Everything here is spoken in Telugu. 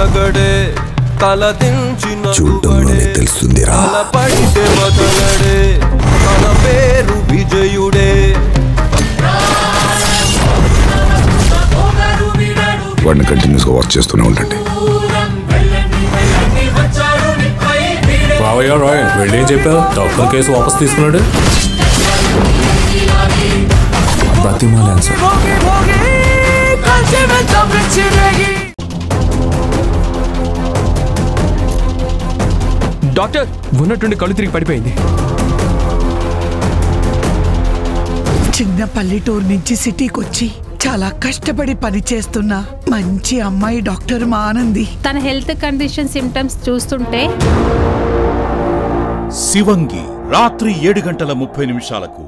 నగడే తలదించిన చూడడంలోనే తెలుస్తుందిరా పడితే వదలడే తన పేరు విజయుడే వాడిని కంటిన్యూస్గా వాచ్ చేస్తూనే ఉండండి. వెళ్ళేం చెప్పావు? డాక్టర్ కేసు వాపస్ తీసుకున్నాడు. బతిమాలాను సార్. డాక్టర్ ఉన్నట్టుండి కళ్ళు తిరిగి పడిపోయింది. చిన్న పల్లెటూరు నుంచి సిటీకి వచ్చి చాలా కష్టపడి పని చేస్తున్న మంచి అమ్మాయి డాక్టర్ మా ఆనంది. తన హెల్త్ కండిషన్ సిమ్టమ్స్ చూస్తుంటే శివంగి రాత్రి 7:30 నిమిషాలకు